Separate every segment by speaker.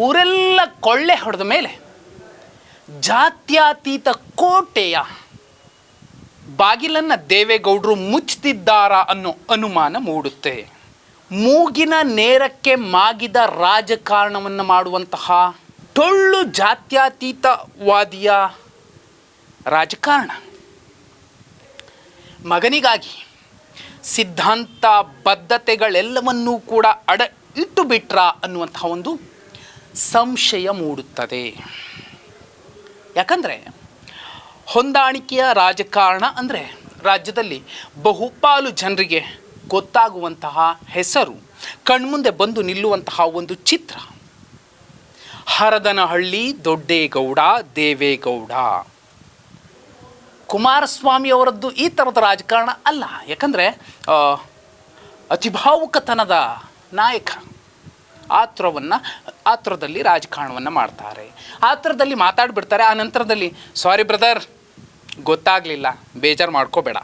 Speaker 1: ಊರೆಲ್ಲ ಕೊಳ್ಳೆ ಹೊಡೆದ ಮೇಲೆ ಜಾತ್ಯತೀತ ಕೋಟೆಯ ಬಾಗಿಲನ್ನು ದೇವೇಗೌಡರು ಮುಚ್ಚುತ್ತಿದ್ದಾರಾ ಅನ್ನೋ ಅನುಮಾನ ಮೂಡುತ್ತೆ. ಮೂಗಿನ ನೇರಕ್ಕೆ ಮಾಗಿದ ರಾಜಕಾರಣವನ್ನು ಮಾಡುವಂತಹ ಟೊಳ್ಳು ಜಾತ್ಯತೀತವಾದಿಯ ರಾಜಕಾರಣ ಮಗನಿಗಾಗಿ ಸಿದ್ಧಾಂತ ಬದ್ಧತೆಗಳೆಲ್ಲವನ್ನೂ ಕೂಡ ಇಟ್ಟು ಬಿಟ್ರಾ ಅನ್ನುವಂತಹ ಒಂದು ಸಂಶಯ ಮೂಡುತ್ತದೆ. ಯಾಕಂದರೆ ಹೊಂದಾಣಿಕೆಯ ರಾಜಕಾರಣ ಅಂದರೆ ರಾಜ್ಯದಲ್ಲಿ ಬಹುಪಾಲು ಜನರಿಗೆ ಗೊತ್ತಾಗುವಂತಹ ಹೆಸರು, ಕಣ್ಮುಂದೆ ಬಂದು ನಿಲ್ಲುವಂತಹ ಒಂದು ಚಿತ್ರ ಹರದನಹಳ್ಳಿ ದೊಡ್ಡೇಗೌಡ ದೇವೇಗೌಡ. ಕುಮಾರಸ್ವಾಮಿ ಅವರದ್ದು ಈ ಥರದ ರಾಜಕಾರಣ ಅಲ್ಲ. ಯಾಕಂದರೆ ಅತಿಭಾವುಕತನದ ನಾಯಕ. ಆತುರದಲ್ಲಿ ರಾಜಕಾರಣವನ್ನು ಮಾಡ್ತಾರೆ, ಆತುರದಲ್ಲಿ ಮಾತಾಡಿಬಿಡ್ತಾರೆ. ಆ ನಂತರದಲ್ಲಿ ಸಾರಿ ಬ್ರದರ್ ಗೊತ್ತಾಗಲಿಲ್ಲ, ಬೇಜಾರು ಮಾಡ್ಕೋಬೇಡ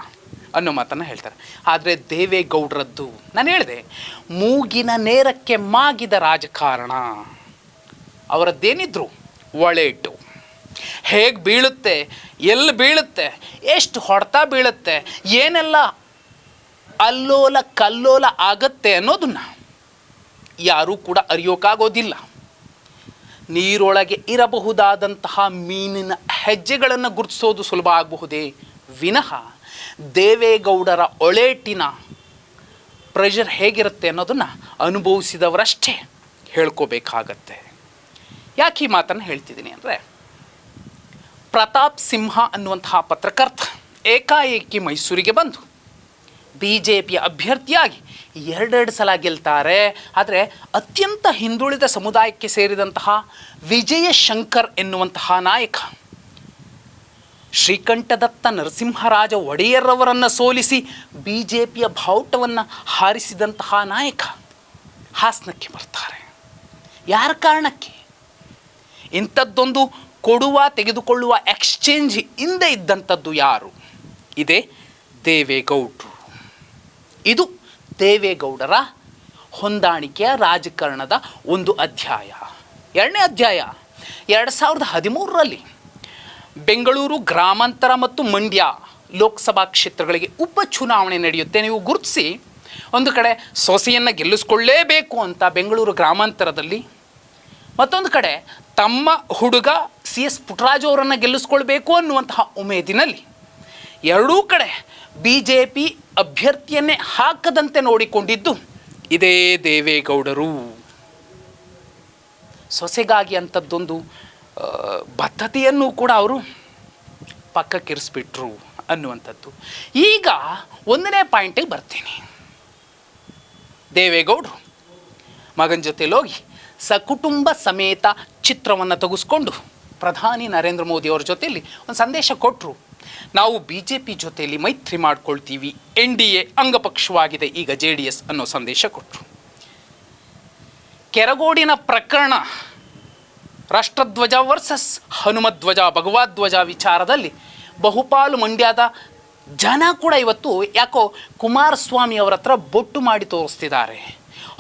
Speaker 1: ಅನ್ನೋ ಮಾತನ್ನು ಹೇಳ್ತಾರೆ. ಆದರೆ ದೇವೇಗೌಡರದ್ದು ನಾನು ಹೇಳಿದೆ, ಮೂಗಿನ ನೇರಕ್ಕೆ ಮಾಗಿದ ರಾಜಕಾರಣ. ಅವರದ್ದೇನಿದ್ರು ಒಳೆಟು, ಹೇಗೆ ಬೀಳುತ್ತೆ, ಎಲ್ಲಿ ಬೀಳುತ್ತೆ, ಎಷ್ಟು ಹೊಡೆತ ಬೀಳುತ್ತೆ, ಏನೆಲ್ಲ ಅಲ್ಲೋಲ ಕಲ್ಲೋಲ ಆಗತ್ತೆ ಅನ್ನೋದನ್ನು ಯಾರೂ ಕೂಡ ಅರಿಯೋಕ್ಕಾಗೋದಿಲ್ಲ. ನೀರೊಳಗೆ ಇರಬಹುದಾದಂತಹ ಮೀನಿನ ಹೆಜ್ಜೆಗಳನ್ನು ಗುರುತಿಸೋದು ಸುಲಭ ಆಗಬಹುದೇ ವಿನಃ ದೇವೇಗೌಡರ ಒಳೇಟಿನ ಪ್ರೆಷರ್ ಹೇಗಿರುತ್ತೆ ಅನ್ನೋದನ್ನು ಅನುಭವಿಸಿದವರಷ್ಟೇ ಹೇಳ್ಕೋಬೇಕಾಗತ್ತೆ. ಯಾಕೆ ಈ ಮಾತನ್ನು ಹೇಳ್ತಿದ್ದೀನಿ ಅಂದರೆ, ಪ್ರತಾಪ್ ಸಿಂಹ ಅನ್ನುವಂತಹ ಪತ್ರಕರ್ತ ಏಕಾಏಕಿ ಮೈಸೂರಿಗೆ ಬಂದು BJPಯ ಅಭ್ಯರ್ಥಿಯಾಗಿ ಎರಡೆರಡು ಸಲ ಗೆಲ್ತಾರೆ. ಆದರೆ ಅತ್ಯಂತ ಹಿಂದುಳಿದ ಸಮುದಾಯಕ್ಕೆ ಸೇರಿದಂತಹ ವಿಜಯಶಂಕರ್ ಎನ್ನುವಂತಹ ನಾಯಕ ಶ್ರೀಕಂಠದತ್ತ ನರಸಿಂಹರಾಜ ಒಡೆಯರ್ರವರನ್ನು ಸೋಲಿಸಿ BJPಯ ಬಾವುಟವನ್ನು ಹಾರಿಸಿದಂತಹ ನಾಯಕ ಹಾಸನಕ್ಕೆ ಬರ್ತಾರೆ. ಯಾರ ಕಾರಣಕ್ಕೆ? ಇಂಥದ್ದೊಂದು ಕೊಡುವ ತೆಗೆದುಕೊಳ್ಳುವ ಎಕ್ಸ್ಚೇಂಜ್ ಹಿಂದೆ ಇದ್ದಂಥದ್ದು ಯಾರು? ಇದೇ ದೇವೇಗೌಡರು. ಇದು ದೇವೇಗೌಡರ ಹೊಂದಾಣಿಕೆಯ ರಾಜಕಾರಣದ ಒಂದು ಅಧ್ಯಾಯ. ಎರಡನೇ ಅಧ್ಯಾಯ, 2013ರಲ್ಲಿ ಬೆಂಗಳೂರು ಗ್ರಾಮಾಂತರ ಮತ್ತು ಮಂಡ್ಯ ಲೋಕಸಭಾ ಕ್ಷೇತ್ರಗಳಿಗೆ ಉಪಚುನಾವಣೆ ನಡೆಯುತ್ತೆ. ನೀವು ಗುರುತಿಸಿ, ಒಂದು ಕಡೆ ಸೊಸೆಯನ್ನು ಗೆಲ್ಲಿಸ್ಕೊಳ್ಳೇಬೇಕು ಅಂತ ಬೆಂಗಳೂರು ಗ್ರಾಮಾಂತರದಲ್ಲಿ, ಮತ್ತೊಂದು ಕಡೆ ತಮ್ಮ ಹುಡುಗ CS ಪುಟ್ಟರಾಜು ಅವರನ್ನು ಗೆಲ್ಲಿಸ್ಕೊಳ್ಬೇಕು ಅನ್ನುವಂತಹ ಉಮೇದಿನಲ್ಲಿ ಎರಡೂ ಕಡೆ BJP ಅಭ್ಯರ್ಥಿಯನ್ನೇ ಹಾಕದಂತೆ ನೋಡಿಕೊಂಡಿದ್ದು ಇದೇ ದೇವೇಗೌಡರು. ಸೊಸೆಗಾಗಿ ಅಂಥದ್ದೊಂದು ಬದ್ಧತೆಯನ್ನು ಕೂಡ ಅವರು ಪಕ್ಕಕ್ಕಿರಿಸ್ಬಿಟ್ರು ಅನ್ನುವಂಥದ್ದು. ಈಗ ಒಂದನೇ ಪಾಯಿಂಟಿಗೆ ಬರ್ತೀನಿ. ದೇವೇಗೌಡರು ಮಗನ ಜೊತೆಲಿ ಹೋಗಿ ಸಕುಟುಂಬ ಸಮೇತ ಚಿತ್ರವನ್ನು ತೆಗೆಸ್ಕೊಂಡು ಪ್ರಧಾನಿ ನರೇಂದ್ರ ಮೋದಿ ಅವರ ಜೊತೆಯಲ್ಲಿ ಒಂದು ಸಂದೇಶ ಕೊಟ್ಟರು. ನಾವು BJP ಜೊತೆಯಲ್ಲಿ ಮೈತ್ರಿ ಮಾಡ್ಕೊಳ್ತೀವಿ, NDA ಅಂಗಪಕ್ಷವಾಗಿದೆ ಈಗ JDS ಅನ್ನೋ ಸಂದೇಶ ಕೊಟ್ಟರು. ಕೆರಗೋಡಿನ ಪ್ರಕರಣ, ರಾಷ್ಟ್ರಧ್ವಜ ವರ್ಸಸ್ ಹನುಮಧ್ವಜ ಭಗವಧ್ವಜ ವಿಚಾರದಲ್ಲಿ ಬಹುಪಾಲು ಮಂಡ್ಯದ ಜನ ಕೂಡ ಇವತ್ತು ಯಾಕೋ ಕುಮಾರಸ್ವಾಮಿ ಅವರ ಹತ್ರ ಬೊಟ್ಟು ಮಾಡಿ ತೋರಿಸ್ತಿದ್ದಾರೆ.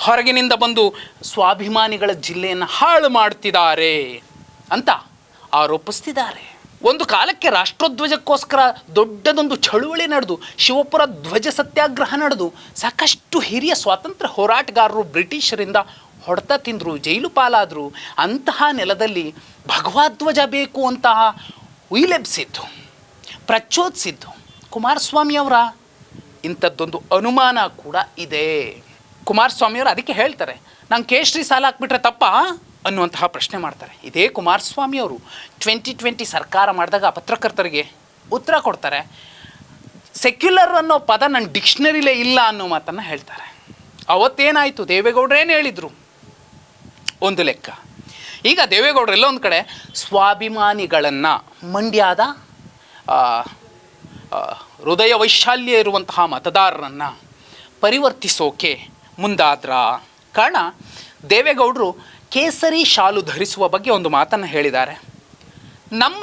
Speaker 1: ಹೊರಗಿನಿಂದ ಬಂದು ಸ್ವಾಭಿಮಾನಿಗಳ ಜಿಲ್ಲೆಯನ್ನು ಹಾಳು ಮಾಡ್ತಿದ್ದಾರೆ ಅಂತ ಆರೋಪಿಸ್ತಿದ್ದಾರೆ. ಒಂದು ಕಾಲಕ್ಕೆ ರಾಷ್ಟ್ರೋಧ್ವಜಕ್ಕೋಸ್ಕರ ದೊಡ್ಡದೊಂದು ಚಳುವಳಿ ನಡೆದು ಶಿವಪುರ ಧ್ವಜ ಸತ್ಯಾಗ್ರಹ ನಡೆದು ಸಾಕಷ್ಟು ಹಿರಿಯ ಸ್ವಾತಂತ್ರ್ಯ ಹೋರಾಟಗಾರರು ಬ್ರಿಟಿಷರಿಂದ ಹೊಡೆತ ತಿಂದರು, ಜೈಲು ಪಾಲಾದರು. ಅಂತಹ ನೆಲದಲ್ಲಿ ಭಗವಧ್ವಜ ಬೇಕು ಅಂತಹ ಉಯಿಲೆಬ್ಸಿದ್ದು, ಪ್ರಚೋದಿಸಿದ್ದು ಕುಮಾರಸ್ವಾಮಿಯವರ. ಇಂಥದ್ದೊಂದು ಅನುಮಾನ ಕೂಡ ಇದೆ. ಕುಮಾರಸ್ವಾಮಿಯವರು ಅದಕ್ಕೆ ಹೇಳ್ತಾರೆ, ನಾನು ಕೇಸರಿ ಸಾಲ ಹಾಕ್ಬಿಟ್ರೆ ತಪ್ಪಾ ಅನ್ನುವಂತಹ ಪ್ರಶ್ನೆ ಮಾಡ್ತಾರೆ. ಇದೇ ಕುಮಾರಸ್ವಾಮಿಯವರು 2020 ಸರ್ಕಾರ ಮಾಡಿದಾಗ ಪತ್ರಕರ್ತರಿಗೆ ಉತ್ತರ ಕೊಡ್ತಾರೆ. ಸೆಕ್ಯುಲರ್ ಅನ್ನೋ ಪದ ನನ್ನ ಡಿಕ್ಷನರಿಲೇ ಇಲ್ಲ ಅನ್ನೋ ಮಾತನ್ನು ಹೇಳ್ತಾರೆ. ಅವತ್ತೇನಾಯಿತು? ದೇವೇಗೌಡರೇನು ಹೇಳಿದರು ಒಂದು ಲೆಕ್ಕ. ಈಗ ದೇವೇಗೌಡರೆಲ್ಲ ಒಂದು ಕಡೆ ಸ್ವಾಭಿಮಾನಿಗಳನ್ನು, ಮಂಡ್ಯದ ಹೃದಯ ವೈಶಾಲ್ಯ ಇರುವಂತಹ ಮತದಾರರನ್ನು ಪರಿವರ್ತಿಸೋಕೆ ಮುಂದಾದ್ರ ಕಾರಣ ದೇವೇಗೌಡರು ಕೇಸರಿ ಶಾಲು ಧರಿಸುವ ಬಗ್ಗೆ ಒಂದು ಮಾತನ್ನು ಹೇಳಿದ್ದಾರೆ. ನಮ್ಮ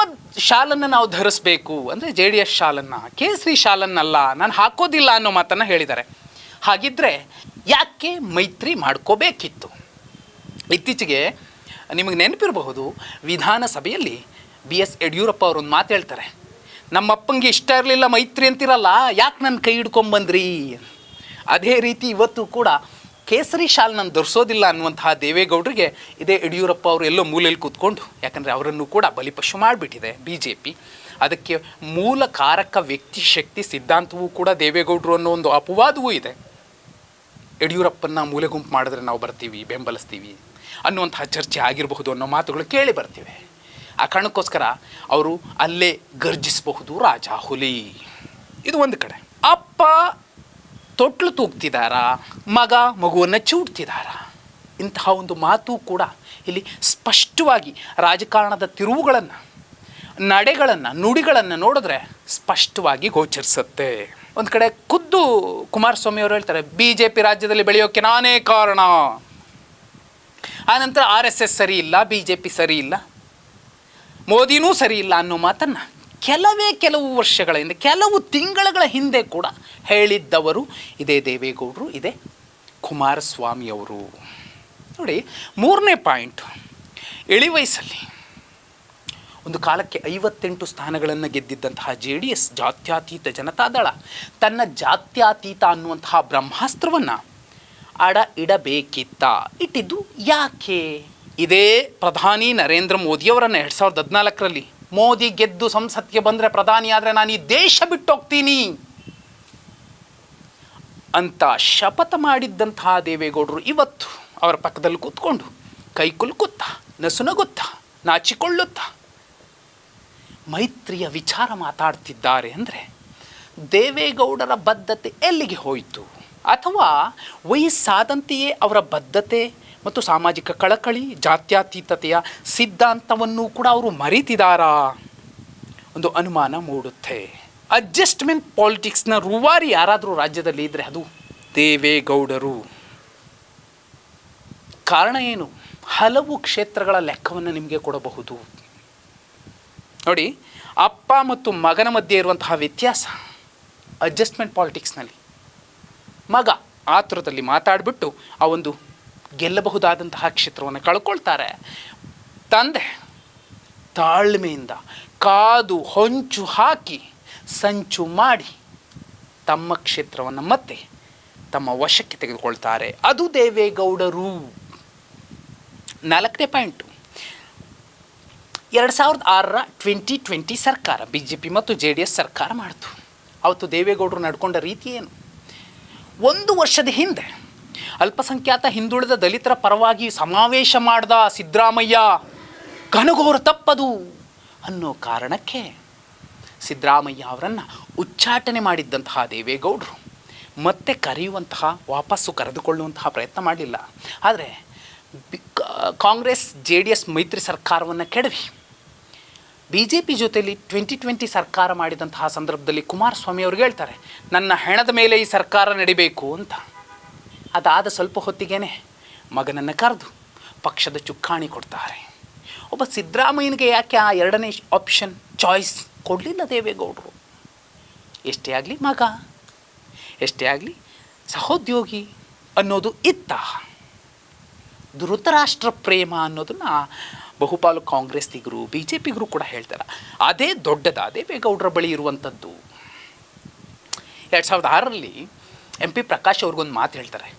Speaker 1: ಶಾಲನ್ನು ನಾವು ಧರಿಸಬೇಕು ಅಂದರೆ JDS ಶಾಲನ್ನು, ಕೇಸರಿ ಶಾಲನ್ನಲ್ಲ, ನಾನು ಹಾಕೋದಿಲ್ಲ ಅನ್ನೋ ಮಾತನ್ನು ಹೇಳಿದ್ದಾರೆ. ಹಾಗಿದ್ದರೆ ಯಾಕೆ ಮೈತ್ರಿ ಮಾಡ್ಕೋಬೇಕಿತ್ತು? ಇತ್ತೀಚೆಗೆ ನಿಮಗೆ ನೆನಪಿರಬಹುದು, ವಿಧಾನಸಭೆಯಲ್ಲಿ BS ಯಡಿಯೂರಪ್ಪ ಅವರೊಂದು ಮಾತು ಹೇಳ್ತಾರೆ, ನಮ್ಮ ಅಪ್ಪಂಗೆ ಇಷ್ಟ ಇರಲಿಲ್ಲ ಮೈತ್ರಿ ಅಂತಿರಲ್ಲ, ಯಾಕೆ ನನ್ನ ಕೈ ಹಿಡ್ಕೊಂಬಂದ್ರಿ. ಅದೇ ರೀತಿ ಇವತ್ತು ಕೂಡ ಕೇಸರಿ ಶಾಲ್ ನಾನು ಧರಿಸೋದಿಲ್ಲ ಅನ್ನುವಂತಹ ದೇವೇಗೌಡರಿಗೆ ಇದೇ ಯಡಿಯೂರಪ್ಪ ಅವರು ಎಲ್ಲೋ ಮೂಲೆಯಲ್ಲಿ ಕೂತ್ಕೊಂಡು, ಯಾಕಂದರೆ ಅವರನ್ನು ಕೂಡ ಬಲಿಪಶು ಮಾಡಿಬಿಟ್ಟಿದೆ BJP. ಅದಕ್ಕೆ ಮೂಲ ಕಾರಕ ವ್ಯಕ್ತಿ ಶಕ್ತಿ ಸಿದ್ಧಾಂತವೂ ಕೂಡ ದೇವೇಗೌಡರು ಅನ್ನೋ ಒಂದು ಅಪವಾದವೂ ಇದೆ. ಯಡಿಯೂರಪ್ಪನ ಮೂಲೆ ಗುಂಪು ಮಾಡಿದ್ರೆ ನಾವು ಬರ್ತೀವಿ, ಬೆಂಬಲಿಸ್ತೀವಿ ಅನ್ನುವಂತಹ ಚರ್ಚೆ ಆಗಿರಬಹುದು ಅನ್ನೋ ಮಾತುಗಳು ಕೇಳಿ ಬರ್ತಿವೆ. ಆ ಕಾರಣಕ್ಕೋಸ್ಕರ ಅವರು ಅಲ್ಲೇ ಗರ್ಜಿಸಬಹುದು, ರಾಜ ಹುಲಿ. ಇದು ಒಂದು ಕಡೆ. ಅಪ್ಪ ತೊಟ್ಲು ತೂಗ್ತಿದ್ದಾರಾ, ಮಗ ಮಗುವನ್ನು ಚೂಡ್ತಿದ್ದಾರಾ, ಇಂತಹ ಒಂದು ಮಾತು ಕೂಡ ಇಲ್ಲಿ ಸ್ಪಷ್ಟವಾಗಿ ರಾಜಕಾರಣದ ತಿರುವುಗಳನ್ನು, ನಡೆಗಳನ್ನು, ನುಡಿಗಳನ್ನು ನೋಡಿದ್ರೆ ಸ್ಪಷ್ಟವಾಗಿ ಗೋಚರಿಸುತ್ತೆ. ಒಂದು ಕಡೆ ಖುದ್ದು ಕುಮಾರಸ್ವಾಮಿ ಅವರು ಹೇಳ್ತಾರೆ, BJP ರಾಜ್ಯದಲ್ಲಿ ಬೆಳೆಯೋಕ್ಕೆ ನಾನೇ ಕಾರಣ. ಆನಂತರ RSS ಸರಿ ಇಲ್ಲ, BJP ಸರಿ ಇಲ್ಲ, ಮೋದಿನೂ ಸರಿ ಇಲ್ಲ ಅನ್ನೋ ಮಾತನ್ನು ಕೆಲವು ವರ್ಷಗಳ ಹಿಂದೆ, ಕೆಲವು ತಿಂಗಳ ಹಿಂದೆ ಕೂಡ ಹೇಳಿದ್ದವರು ಇದೇ ದೇವೇಗೌಡರು, ಇದೇ ಕುಮಾರಸ್ವಾಮಿಯವರು. ನೋಡಿ, ಮೂರನೇ ಪಾಯಿಂಟ್, ಇಳಿವಯಸ್ಸಲ್ಲಿ ಒಂದು ಕಾಲಕ್ಕೆ 58 ಸ್ಥಾನಗಳನ್ನು ಗೆದ್ದಿದ್ದಂತಹ JDS ಜಾತ್ಯತೀತ ಜನತಾದಳ ತನ್ನ ಜಾತ್ಯತೀತ ಅನ್ನುವಂತಹ ಬ್ರಹ್ಮಾಸ್ತ್ರವನ್ನು ಅಡ ಇಡಬೇಕಿತ್ತ. ಇಟ್ಟಿದ್ದು ಯಾಕೆ? ಇದೇ ಪ್ರಧಾನಿ ನರೇಂದ್ರ ಮೋದಿಯವರನ್ನು 2014ರಲ್ಲಿ ಮೋದಿ ಗೆದ್ದು ಸಂಸತ್ಗೆ ಬಂದರೆ, ಪ್ರಧಾನಿ ಆದರೆ ನಾನು ಈ ದೇಶ ಬಿಟ್ಟು ಹೋಗ್ತೀನಿ ಅಂತ ಶಪಥ ಮಾಡಿದ್ದಂತಹ ದೇವೇಗೌಡರು ಇವತ್ತು ಅವರ ಪಕ್ಕದಲ್ಲಿ ಕೂತ್ಕೊಂಡು ಕೈಕುಲುಕುತ್ತಾ, ನಸುನಗುತ್ತಾ, ನಾಚಿಕೊಳ್ಳುತ್ತಾ ಮೈತ್ರಿಯ ವಿಚಾರ ಮಾತಾಡ್ತಿದ್ದಾರೆ ಅಂದರೆ ದೇವೇಗೌಡರ ಬದ್ಧತೆ ಎಲ್ಲಿಗೆ ಹೋಯಿತು? ಅಥವಾ ವಯಸ್ಸಾದಂತೆಯೇ ಅವರ ಬದ್ಧತೆ ಮತ್ತು ಸಾಮಾಜಿಕ ಕಳಕಳಿ, ಜಾತ್ಯತೀತತೆಯ ಸಿದ್ಧಾಂತವನ್ನು ಕೂಡ ಅವರು ಮರೀತಿದ್ದಾರಾ? ಒಂದು ಅನುಮಾನ ಮೂಡುತ್ತೆ. ಅಡ್ಜಸ್ಟ್ಮೆಂಟ್ ಪಾಲಿಟಿಕ್ಸ್ನ ರೂವಾರಿ ಯಾರಾದರೂ ರಾಜ್ಯದಲ್ಲಿ ಇದ್ದರೆ ಅದು ದೇವೇಗೌಡರು. ಕಾರಣ ಏನು? ಹಲವು ಕ್ಷೇತ್ರಗಳ ಲೆಕ್ಕವನ್ನು ನಿಮಗೆ ಕೊಡಬಹುದು. ನೋಡಿ, ಅಪ್ಪ ಮತ್ತು ಮಗನ ಮಧ್ಯೆ ಇರುವಂತಹ ವ್ಯತ್ಯಾಸ ಅಡ್ಜಸ್ಟ್ಮೆಂಟ್ ಪಾಲಿಟಿಕ್ಸ್ನಲ್ಲಿ. ಮಗ ಆತುರದಲ್ಲಿ ಮಾತಾಡಿಬಿಟ್ಟು ಆ ಒಂದು ಗೆಲ್ಲಬಹುದಾದಂತಹ ಕ್ಷೇತ್ರವನ್ನು ಕಳ್ಕೊಳ್ತಾರೆ. ತಂದೆ ತಾಳ್ಮೆಯಿಂದ ಕಾದು ಹೊಂಚು ಹಾಕಿ ಸಂಚು ಮಾಡಿ ತಮ್ಮ ಕ್ಷೇತ್ರವನ್ನು ಮತ್ತೆ ತಮ್ಮ ವಶಕ್ಕೆ ತೆಗೆದುಕೊಳ್ತಾರೆ. ಅದು ದೇವೇಗೌಡರು. 4ನೇ ಪಾಯಿಂಟು, 2006ರ 2020 ಸರ್ಕಾರ BJP ಮತ್ತು JDS ಸರ್ಕಾರ ಮಾಡಿತು. ಅವತ್ತು ದೇವೇಗೌಡರು ನಡ್ಕೊಂಡ ರೀತಿ ಏನು? 1 ವರ್ಷದ ಹಿಂದೆ ಅಲ್ಪಸಂಖ್ಯಾತ ಹಿಂದುಳಿದ ದಲಿತರ ಪರವಾಗಿ ಸಮಾವೇಶ ಮಾಡಿದ ಸಿದ್ದರಾಮಯ್ಯ ಘನಘೋರ ತಪ್ಪದು ಅನ್ನೋ ಕಾರಣಕ್ಕೆ ಸಿದ್ದರಾಮಯ್ಯ ಅವರನ್ನು ಉಚ್ಚಾಟನೆ ಮಾಡಿದ್ದಂತಹ ದೇವೇಗೌಡರು ಮತ್ತೆ ಕರೆಯುವಂತಹ, ವಾಪಸ್ಸು ಕರೆದುಕೊಳ್ಳುವಂತಹ ಪ್ರಯತ್ನ ಮಾಡಲಿಲ್ಲ. ಆದರೆ ಕಾಂಗ್ರೆಸ್ JDS ಮೈತ್ರಿ ಸರ್ಕಾರವನ್ನು ಕೆಡವಿ BJP ಜೊತೆಯಲ್ಲಿ 2020 ಸರ್ಕಾರ ಮಾಡಿದಂತಹ ಸಂದರ್ಭದಲ್ಲಿ ಕುಮಾರಸ್ವಾಮಿ ಅವ್ರಿಗೆ ಹೇಳ್ತಾರೆ, ನನ್ನ ಹೆಣದ ಮೇಲೆ ಈ ಸರ್ಕಾರ ನಡಿಬೇಕು ಅಂತ. ಅದಾದ ಸ್ವಲ್ಪ ಹೊತ್ತಿಗೇನೆ ಮಗನನ್ನು ಕರೆದು ಪಕ್ಷದ ಚುಕ್ಕಾಣಿ ಕೊಡ್ತಾರೆ. ಒಬ್ಬ ಸಿದ್ದರಾಮಯ್ಯನಿಗೆ ಯಾಕೆ ಆ 2ನೇ ಆಪ್ಷನ್ ಚಾಯ್ಸ್ ಕೊಡಲಿಲ್ಲ ದೇವೇಗೌಡರು? ಎಷ್ಟೇ ಆಗಲಿ ಮಗ, ಎಷ್ಟೇ ಆಗಲಿ ಸಹೋದ್ಯೋಗಿ ಅನ್ನೋದು ಇತ್ತ. ಧೃತರಾಷ್ಟ್ರ ಪ್ರೇಮ ಅನ್ನೋದನ್ನು ಬಹುಪಾಲು ಕಾಂಗ್ರೆಸ್ಸಿಗರು BJPಗರು ಕೂಡ ಹೇಳ್ತಾರೆ. ಅದೇ ದೊಡ್ಡದ ದೇವೇಗೌಡರ ಬಳಿ ಇರುವಂಥದ್ದು. 2006ರಲ್ಲಿ MP ಪ್ರಕಾಶ್ ಅವ್ರಿಗೊಂದು ಮಾತು ಹೇಳ್ತಾರೆ,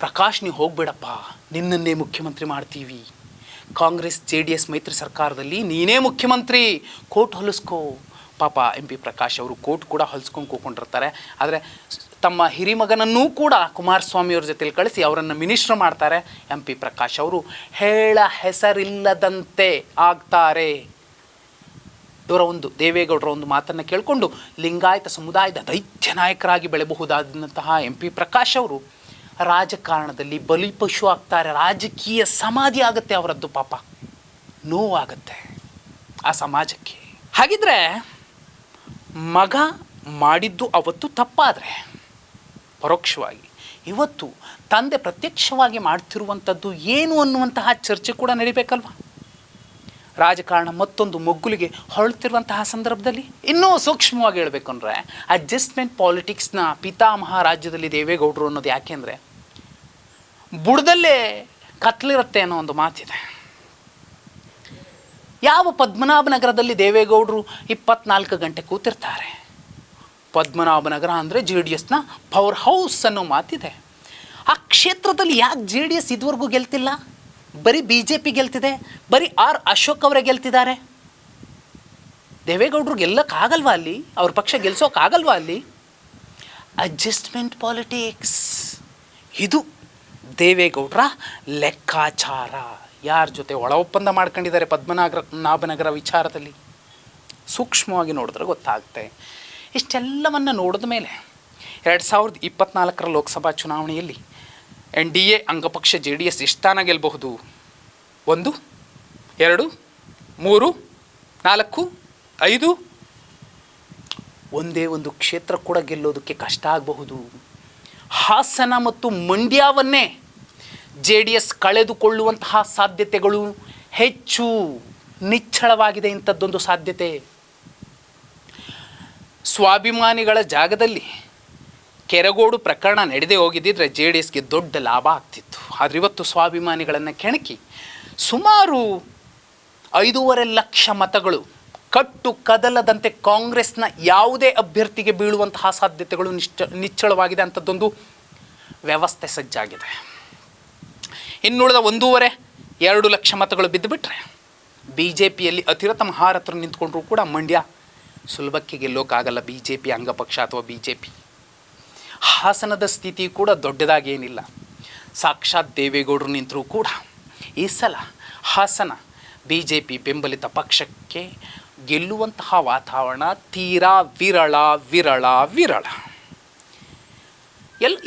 Speaker 1: ಪ್ರಕಾಶ್ ನೀವು ಹೋಗ್ಬೇಡಪ್ಪ, ನಿನ್ನನ್ನೇ ಮುಖ್ಯಮಂತ್ರಿ ಮಾಡ್ತೀವಿ, ಕಾಂಗ್ರೆಸ್ JDS ಮೈತ್ರಿ ಸರ್ಕಾರದಲ್ಲಿ ನೀನೇ ಮುಖ್ಯಮಂತ್ರಿ, ಕೋಟ್ ಹೊಲಿಸ್ಕೋ. ಪಾಪ MP ಪ್ರಕಾಶ್ ಅವರು ಕೋಟ್ ಕೂಡ ಹೊಲಿಸ್ಕೊಂಡು ಕೂತ್ಕೊಂಡಿರ್ತಾರೆ. ಆದರೆ ತಮ್ಮ ಹಿರಿಮಗನನ್ನೂ ಕೂಡ ಕುಮಾರಸ್ವಾಮಿಯವ್ರ ಜೊತೆಲಿ ಕಳಿಸಿ ಅವರನ್ನು ಮಿನಿಸ್ಟ್ರ್ ಮಾಡ್ತಾರೆ. MP ಪ್ರಕಾಶ್ ಅವರು ಹೇಳ ಹೆಸರಿಲ್ಲದಂತೆ ಆಗ್ತಾರೆ. ಇವರ ಒಂದು ದೇವೇಗೌಡರ ಒಂದು ಮಾತನ್ನು ಕೇಳಿಕೊಂಡು ಲಿಂಗಾಯತ ಸಮುದಾಯದ ದೈತ್ಯ ನಾಯಕರಾಗಿ ಬೆಳೆಯಬಹುದಾದಂತಹ MP ಪ್ರಕಾಶ್ ಅವರು ರಾಜಕಾರಣದಲ್ಲಿ ಬಲಿಪಶು ಆಗ್ತಾರೆ. ರಾಜಕೀಯ ಸಮಾಧಿ ಆಗುತ್ತೆ ಅವರದ್ದು. ಪಾಪ ನೋವಾಗುತ್ತೆ ಆ ಸಮಾಜಕ್ಕೆ. ಹಾಗಿದ್ರೆ ಮಗ ಮಾಡಿದ್ದು ಅವತ್ತು ತಪ್ಪಾದರೆ ಪರೋಕ್ಷವಾಗಿ ಇವತ್ತು ತಂದೆ ಪ್ರತ್ಯಕ್ಷವಾಗಿ ಮಾಡ್ತಿರುವಂಥದ್ದು ಏನು ಅನ್ನುವಂತಹ ಚರ್ಚೆ ಕೂಡ ನಡಿಬೇಕಲ್ವ? ರಾಜಕಾರಣ ಮತ್ತೊಂದು ಮೊಗ್ಗುಲಿಗೆ ಹೊರಳ್ತಿರುವಂತಹ ಸಂದರ್ಭದಲ್ಲಿ ಇನ್ನೂ ಸೂಕ್ಷ್ಮವಾಗಿ ಹೇಳಬೇಕು ಅಂದರೆ ಅಡ್ಜಸ್ಟ್ಮೆಂಟ್ ಪಾಲಿಟಿಕ್ಸ್ನ ಪಿತಾಮಹ ರಾಜ್ಯದಲ್ಲಿ ದೇವೇಗೌಡರು ಅನ್ನೋದು ಯಾಕೆ ಅಂದರೆ ಬುಡದಲ್ಲೇ ಕತ್ಲಿರುತ್ತೆ ಅನ್ನೋ ಒಂದು ಮಾತಿದೆ. ಯಾವ ಪದ್ಮನಾಭನಗರದಲ್ಲಿ ದೇವೇಗೌಡರು 24 ಗಂಟೆ ಕೂತಿರ್ತಾರೆ? ಪದ್ಮನಾಭನಗರ ಅಂದರೆ ಜೆ ಡಿ ಎಸ್ನ ಪವರ್ ಹೌಸ್ ಅನ್ನೋ ಮಾತಿದೆ. ಆ ಕ್ಷೇತ್ರದಲ್ಲಿ ಯಾಕೆ ಜೆ ಡಿ ಎಸ್ ಇದುವರೆಗೂ ಗೆಲ್ತಿಲ್ಲ? ಬರೀ ಬಿ ಜೆ ಪಿ ಗೆಲ್ತಿದೆ, ಬರೀ ಆರ್ ಅಶೋಕ್ ಅವರೇ ಗೆಲ್ತಿದ್ದಾರೆ. ದೇವೇಗೌಡರು ಗೆಲ್ಲಕ್ಕಾಗಲ್ವಾ ಅಲ್ಲಿ? ಅವ್ರ ಪಕ್ಷ ಗೆಲ್ಸೋಕ್ಕಾಗಲ್ವಾ ಅಲ್ಲಿ? ಅಡ್ಜಸ್ಟ್ಮೆಂಟ್ ಪಾಲಿಟಿಕ್ಸ್, ಇದು ದೇವೇಗೌಡರ ಲೆಕ್ಕಾಚಾರ. ಯಾರ ಜೊತೆ ಒಳ ಒಪ್ಪಂದ ಮಾಡ್ಕೊಂಡಿದ್ದಾರೆ ಪದ್ಮನಾಭನಗರ ವಿಚಾರದಲ್ಲಿ ಸೂಕ್ಷ್ಮವಾಗಿ ನೋಡಿದ್ರೆ ಗೊತ್ತಾಗುತ್ತೆ. ಇಷ್ಟೆಲ್ಲವನ್ನು ನೋಡಿದ ಮೇಲೆ 2024 ಲೋಕಸಭಾ ಚುನಾವಣೆಯಲ್ಲಿ NDA ಅಂಗಪಕ್ಷ JDS ಎಷ್ಟು ಸ್ಥಾನ ಗೆಲ್ಲಬಹುದು? 1, 2, 3, 4, 5 ಒಂದೇ ಒಂದು ಕ್ಷೇತ್ರ ಕೂಡ ಗೆಲ್ಲೋದಕ್ಕೆ ಕಷ್ಟ ಆಗಬಹುದು. ಹಾಸನ ಮತ್ತು ಮಂಡ್ಯವನ್ನೇ JDS ಕಳೆದುಕೊಳ್ಳುವಂತಹ ಸಾಧ್ಯತೆಗಳು ಹೆಚ್ಚು, ನಿಚ್ಚಳವಾಗಿದೆ ಇಂಥದ್ದೊಂದು ಸಾಧ್ಯತೆ. ಸ್ವಾಭಿಮಾನಿಗಳ ಜಾಗದಲ್ಲಿ ಕೆರಗೋಡು ಪ್ರಕರಣ ನಡೆದೇ ಹೋಗಿದ್ದಿದ್ರೆ JDSಗೆ ದೊಡ್ಡ ಲಾಭ ಆಗ್ತಿತ್ತು. ಆದರೆ ಇವತ್ತು ಸ್ವಾಭಿಮಾನಿಗಳನ್ನು ಕೆಣಕಿ ಸುಮಾರು 5.5 ಲಕ್ಷ ಮತಗಳು ಕಟ್ಟು ಕದಲದಂತೆ ಕಾಂಗ್ರೆಸ್ನ ಯಾವುದೇ ಅಭ್ಯರ್ಥಿಗೆ ಬೀಳುವಂತಹ ಸಾಧ್ಯತೆಗಳು ನಿಚ್ಚಳವಾಗಿದೆ. ಅಂಥದ್ದೊಂದು ವ್ಯವಸ್ಥೆ ಸಜ್ಜಾಗಿದೆ. ಇನ್ನುಳಿದ 1.5-2 ಲಕ್ಷ ಮತಗಳು ಬಿದ್ದುಬಿಟ್ರೆ BJPಯಲ್ಲಿ ಅತಿರಥ ಮಹಾರಥರು ನಿಂತ್ಕೊಂಡ್ರೂ ಕೂಡ ಮಂಡ್ಯ ಸುಲಭಕ್ಕೆ ಗೆಲ್ಲೋಕ್ಕಾಗಲ್ಲ BJP ಅಂಗಪಕ್ಷ ಅಥವಾ BJP. ಹಾಸನದ ಸ್ಥಿತಿ ಕೂಡ ದೊಡ್ಡದಾಗೇನಿಲ್ಲ. ಸಾಕ್ಷಾತ್ ದೇವೇಗೌಡರು ನಿಂತರೂ ಕೂಡ ಈ ಸಲ ಹಾಸನ BJP ಬೆಂಬಲಿತ ಪಕ್ಷಕ್ಕೆ ಗೆಲ್ಲುವಂತಹ ವಾತಾವರಣ ತೀರಾ ವಿರಳ ವಿರಳ ವಿರಳ.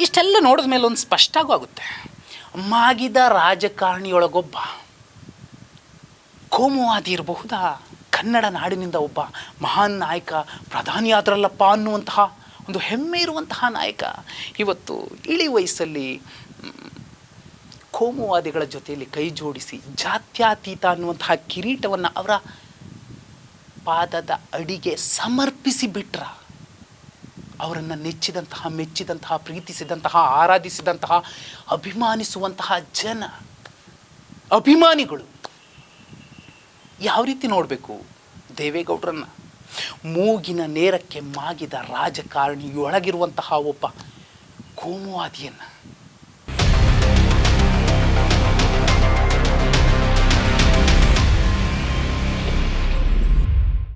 Speaker 1: ಇಷ್ಟೆಲ್ಲ ನೋಡಿದ ಮೇಲೆ ಒಂದು ಸ್ಪಷ್ಟ ಆಗುತ್ತೆ. ಮಾಗಿದ ರಾಜಕಾರಣಿಯೊಳಗೊಬ್ಬ ಕೋಮುವಾದಿ ಇರಬಹುದಾ? ಕನ್ನಡ ನಾಡಿನಿಂದ ಒಬ್ಬ ಮಹಾನ್ ನಾಯಕ ಪ್ರಧಾನಿ ಆದ್ರಲ್ಲಪ್ಪ ಅನ್ನುವಂತಹ ಒಂದು ಹೆಮ್ಮೆ ಇರುವಂತಹ ನಾಯಕ ಇವತ್ತು ಇಳಿ ವಯಸ್ಸಲ್ಲಿ ಕೋಮುವಾದಿಗಳ ಜೊತೆಯಲ್ಲಿ ಕೈ ಜೋಡಿಸಿ ಜಾತ್ಯತೀತ ಅನ್ನುವಂತಹ ಕಿರೀಟವನ್ನು ಅವರ ಪಾದದ ಅಡಿಗೆ ಸಮರ್ಪಿಸಿ ಬಿಟ್ರ. ಅವರನ್ನು ನೆಚ್ಚಿದಂತಹ, ಮೆಚ್ಚಿದಂತಹ, ಪ್ರೀತಿಸಿದಂತಹ, ಆರಾಧಿಸಿದಂತಹ, ಅಭಿಮಾನಿಸುವಂತಹ ಜನ, ಅಭಿಮಾನಿಗಳು ಯಾವ ರೀತಿ ನೋಡಬೇಕು ದೇವೇಗೌಡರನ್ನು? ಮೂಗಿನ ನೇರಕ್ಕೆ ಮಾಗಿದ ರಾಜಕಾರಣಿಯೊಳಗಿರುವಂತಹ ಒಬ್ಬ ಕೋಮುವಾದಿಯನ್ನು